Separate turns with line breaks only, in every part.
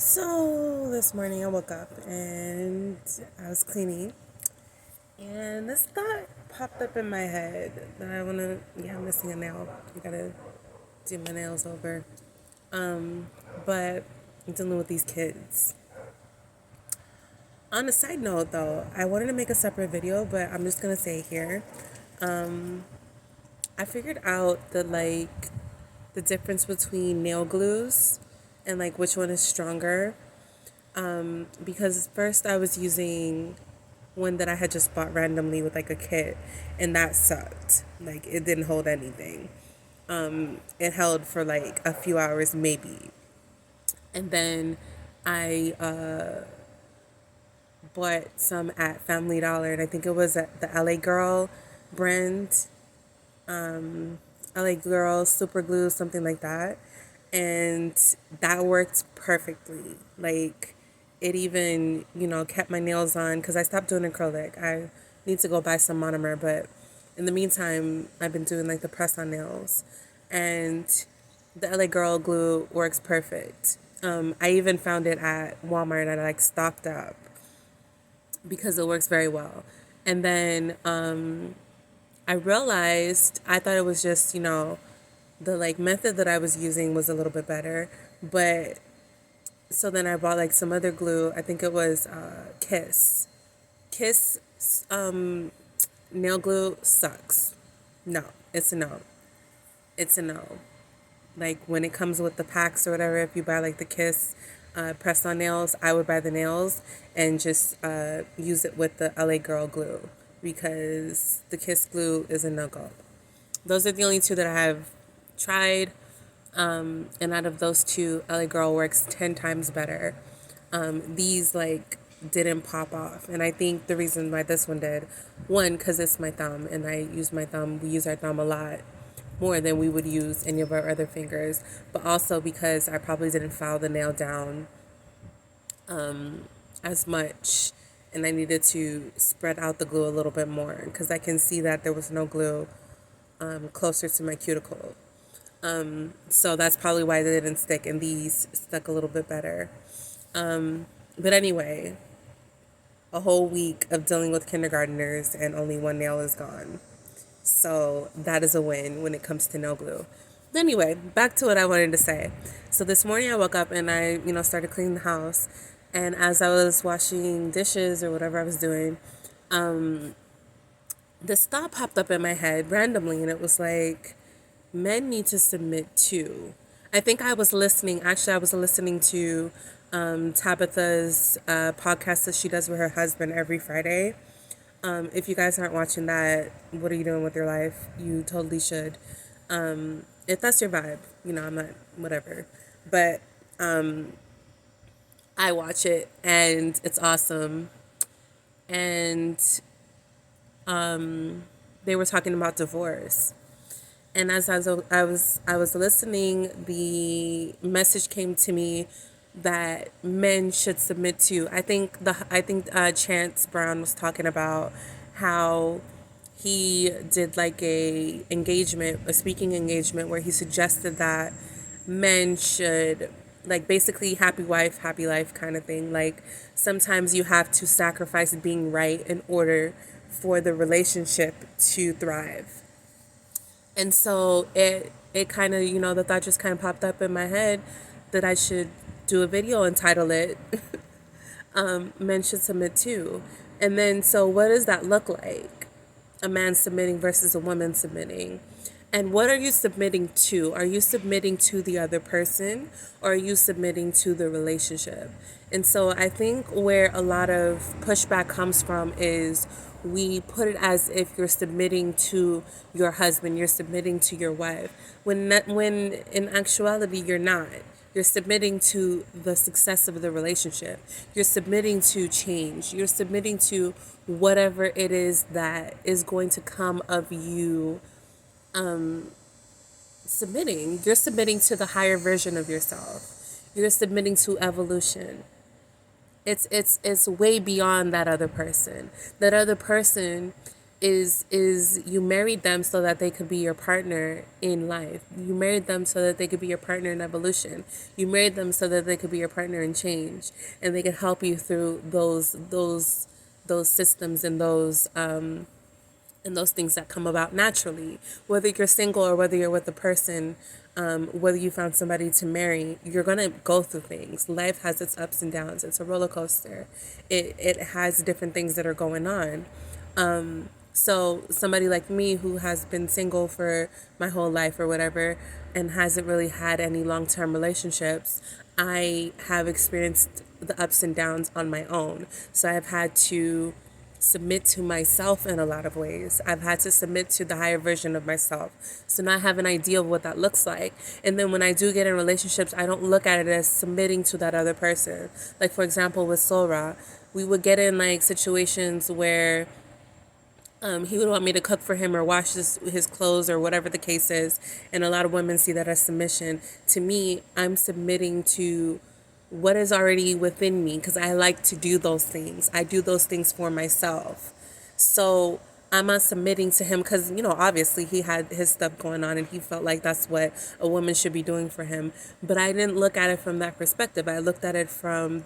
So this morning I woke up and I was cleaning, and this thought popped up in my head that I'm missing a nail. I gotta do my nails over. But I'm dealing with these kids. On a side note though, I wanted to make a separate video, but I'm just gonna say here, I figured out that the difference between nail glues and like which one is stronger. Because first I was using one that I had just bought randomly with like a kit, and that sucked. Like it didn't hold anything. It held for like a few hours maybe, and then I bought some at Family Dollar, and I think it was at the LA Girl brand, LA Girl Super Glue, something like that, and that worked perfectly. Like it even kept my nails on because I stopped doing acrylic. I need to go buy some monomer, but in the meantime I've been doing like the press on nails, and the LA Girl glue works perfect. I even found it at Walmart and I like stocked up because it works very well. And then I realized I thought it was just the like method that I was using was a little bit better, but so then I bought like some other glue. I think it was Kiss nail glue sucks. No, it's a no. It's a no. Like when it comes with the packs or whatever, if you buy like the Kiss press on nails, I would buy the nails and just use it with the LA Girl glue because the Kiss glue is a no go. Those are the only two that I have tried. And out of those two, LA Girl works 10 times better. These like didn't pop off. And I think the reason why this one did, one, because it's my thumb and I use my thumb. We use our thumb a lot more than we would use any of our other fingers. But also because I probably didn't file the nail down as much. And I needed to spread out the glue a little bit more because I can see that there was no glue closer to my cuticle. So that's probably why they didn't stick, and these stuck a little bit better. But anyway, a whole week of dealing with kindergartners and only one nail is gone. So that is a win when it comes to nail glue. But anyway, back to what I wanted to say. So this morning I woke up and I, started cleaning the house. And as I was washing dishes or whatever I was doing, this thought popped up in my head randomly, and it was like, men need to submit too. I was listening to Tabitha's podcast that she does with her husband every Friday. If you guys aren't watching that, what are you doing with your life? You totally should. If that's your vibe, I'm not, whatever. But I watch it and it's awesome. And they were talking about divorce. And as I was listening, the message came to me that men should submit to. I think Chance Brown was talking about how he did like a speaking engagement where he suggested that men should, like, basically happy wife, happy life kind of thing. Like sometimes you have to sacrifice being right in order for the relationship to thrive. And so it kind of, the thought just kind of popped up in my head that I should do a video and title it Men Should Submit Too. And then, so what does that look like? A man submitting versus a woman submitting. And what are you submitting to? Are you submitting to the other person, or are you submitting to the relationship? And so I think where a lot of pushback comes from is we put it as if you're submitting to your husband, you're submitting to your wife, when in actuality you're not. You're submitting to the success of the relationship. You're submitting to change. You're submitting to whatever it is that is going to come of you submitting. You're submitting to the higher version of yourself. You're submitting to evolution. It's way beyond that other person. That other person is you married them so that they could be your partner in life. You married them so that they could be your partner in evolution. You married them so that they could be your partner in change, and they could help you through those systems and those things that come about naturally. Whether you're single or whether you're with a person, whether you found somebody to marry, you're gonna go through things. Life has its ups and downs. It's a roller coaster. It has different things that are going on. So somebody like me who has been single for my whole life or whatever and hasn't really had any long-term relationships, I have experienced the ups and downs on my own. So I've had to submit to myself in a lot of ways. I've had to submit to the higher version of myself. So now I have an idea of what that looks like. And then when I do get in relationships, I don't look at it as submitting to that other person. Like, for example, with Sora, we would get in like situations where he would want me to cook for him or wash his clothes or whatever the case is. And a lot of women see that as submission. To me, I'm submitting to what is already within me because I like to do those things. I do those things for myself. So I'm not submitting to him because, obviously he had his stuff going on and he felt like that's what a woman should be doing for him. But I didn't look at it from that perspective. I looked at it from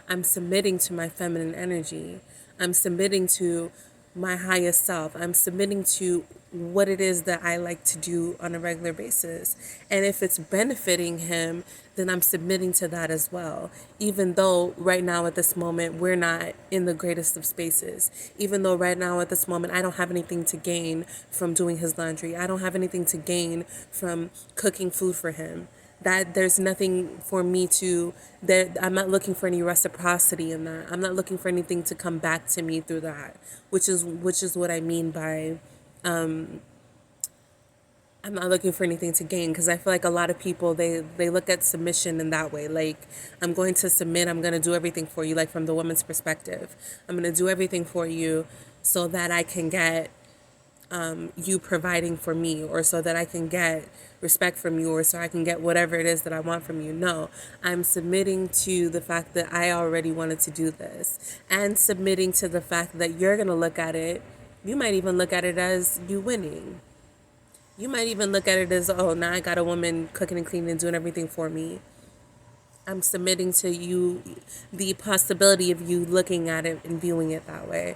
I'm submitting to my feminine energy. I'm submitting to my highest self. I'm submitting to what it is that I like to do on a regular basis. And if it's benefiting him, then I'm submitting to that as well. Even though right now at this moment, we're not in the greatest of spaces. Even though right now at this moment, I don't have anything to gain from doing his laundry. I don't have anything to gain from cooking food for him. That there's nothing for me to that I'm not looking for any reciprocity in that. I'm not looking for anything to come back to me through that, which is what I mean by I'm not looking for anything to gain, because I feel like a lot of people they look at submission in that way. Like, I'm going to submit, I'm going to do everything for you, like from the woman's perspective. I'm going to do everything for you so that I can get you providing for me, or so that I can get respect from you, or so I can get whatever it is that I want from you. No, I'm submitting to the fact that I already wanted to do this, and submitting to the fact that you're going to look at it. You might even look at it as you winning. You might even look at it as, oh, now I got a woman cooking and cleaning and doing everything for me. I'm submitting to you the possibility of you looking at it and viewing it that way.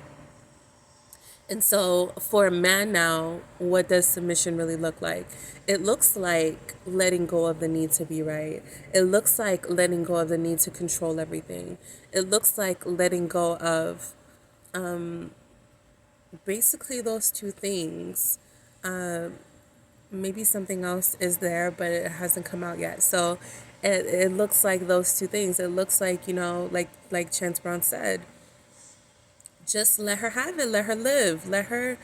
And so for a man now, what does submission really look like? It looks like letting go of the need to be right. It looks like letting go of the need to control everything. It looks like letting go of basically those two things. Maybe something else is there, but it hasn't come out yet. So it looks like those two things. It looks like, like Chance Brown said, just let her have it, let her live, let her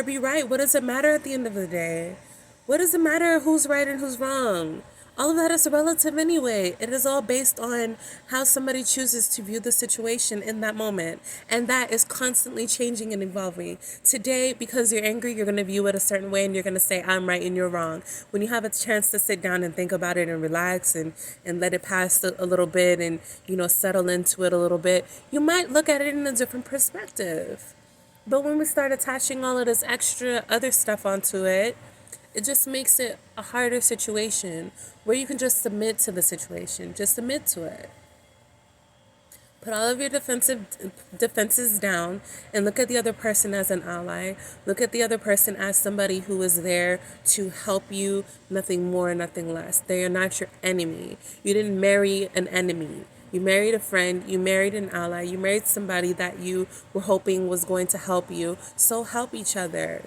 be right. What does it matter at the end of the day? What does it matter who's right and who's wrong? All of that is relative anyway. It is all based on how somebody chooses to view the situation in that moment. And that is constantly changing and evolving. Today, because you're angry, you're going to view it a certain way and you're going to say, I'm right and you're wrong. When you have a chance to sit down and think about it and relax and let it pass a little bit and, settle into it a little bit, you might look at it in a different perspective. But when we start attaching all of this extra other stuff onto it, it just makes it a harder situation where you can just submit to the situation. Just submit to it. Put all of your defenses down and look at the other person as an ally. Look at the other person as somebody who is there to help you, nothing more, nothing less. They are not your enemy. You didn't marry an enemy. You married a friend, you married an ally, you married somebody that you were hoping was going to help you. So help each other.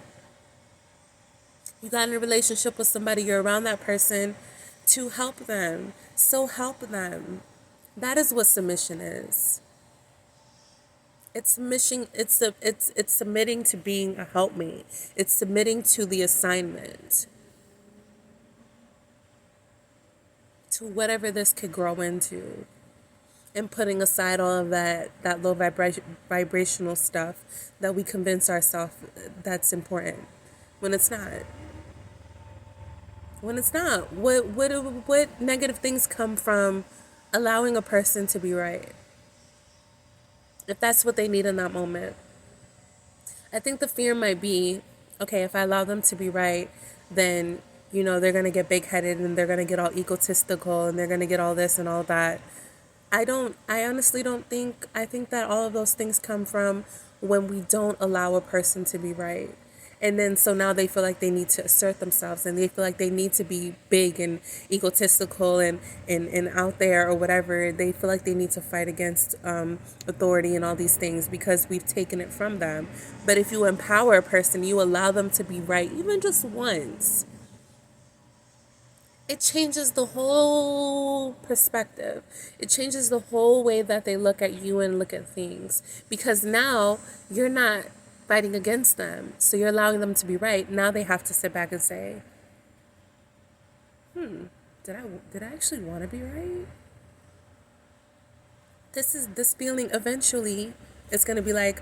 You got in a relationship with somebody, you're around that person to help them. So help them. That is what submission is. It's submission. It's submitting to being a helpmate. It's submitting to the assignment, to whatever this could grow into, and putting aside all of that low vibrational stuff that we convince ourselves that's important when it's not. When it's not. What negative things come from allowing a person to be right, if that's what they need in that moment? I think the fear might be, okay, if I allow them to be right, then, they're going to get big headed and they're going to get all egotistical and they're going to get all this and all that. I honestly don't think, I think that all of those things come from when we don't allow a person to be right. And then so now they feel like they need to assert themselves and they feel like they need to be big and egotistical and out there or whatever. They feel like they need to fight against authority and all these things because we've taken it from them. But if you empower a person, you allow them to be right, even just once, it changes the whole perspective. It changes the whole way that they look at you and look at things. Because now you're not fighting against them. So you're allowing them to be right. Now they have to sit back and say, did I actually want to be right? This feeling eventually it's gonna be like,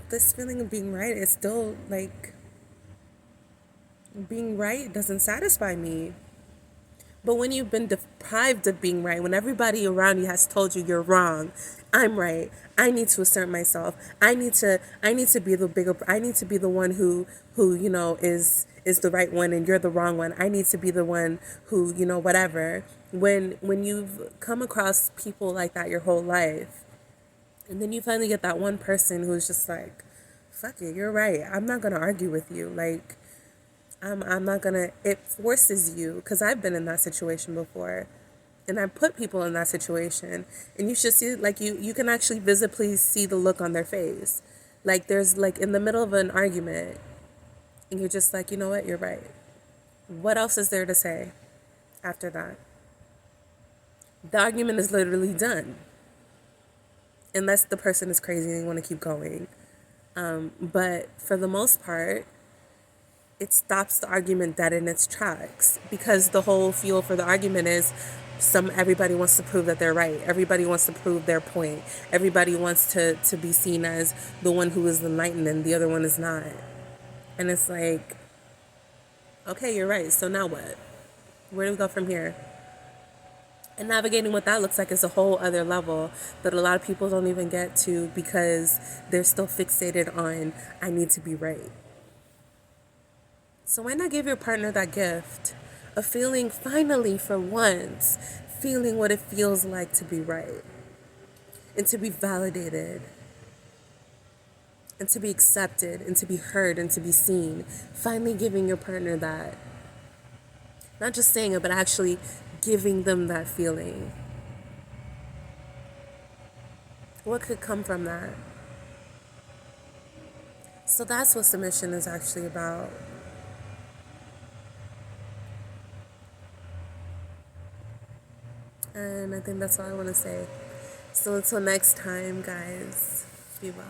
this feeling of being right is still like, being right doesn't satisfy me. But when you've been deprived of being right, when everybody around you has told you you're wrong, I'm right, I need to assert myself. I need to be the bigger, I need to be the one who, is the right one and you're the wrong one. I need to be the one who, whatever. When you've come across people like that your whole life, and then you finally get that one person who's just like, fuck it, you're right. I'm not going to argue with you. Like, I'm not gonna, it forces you, because I've been in that situation before. And I put people in that situation. And you should see, like, you can actually visibly see the look on their face. Like, there's, like, in the middle of an argument, and you're just like, you know what, you're right. What else is there to say after that? The argument is literally done. Unless the person is crazy and they want to keep going. But for the most part, it stops the argument dead in its tracks, because the whole fuel for the argument is everybody wants to prove that they're right. Everybody wants to prove their point. Everybody wants to be seen as the one who is enlightened and the other one is not. And it's like, okay, you're right. So now what? Where do we go from here? And navigating what that looks like is a whole other level that a lot of people don't even get to because they're still fixated on, I need to be right. So why not give your partner that gift of feeling, finally, for once, feeling what it feels like to be right and to be validated and to be accepted and to be heard and to be seen. Finally giving your partner that. Not just saying it, but actually giving them that feeling. What could come from that? So that's what submission is actually about. And I think that's all I want to say. So until next time, guys, be well.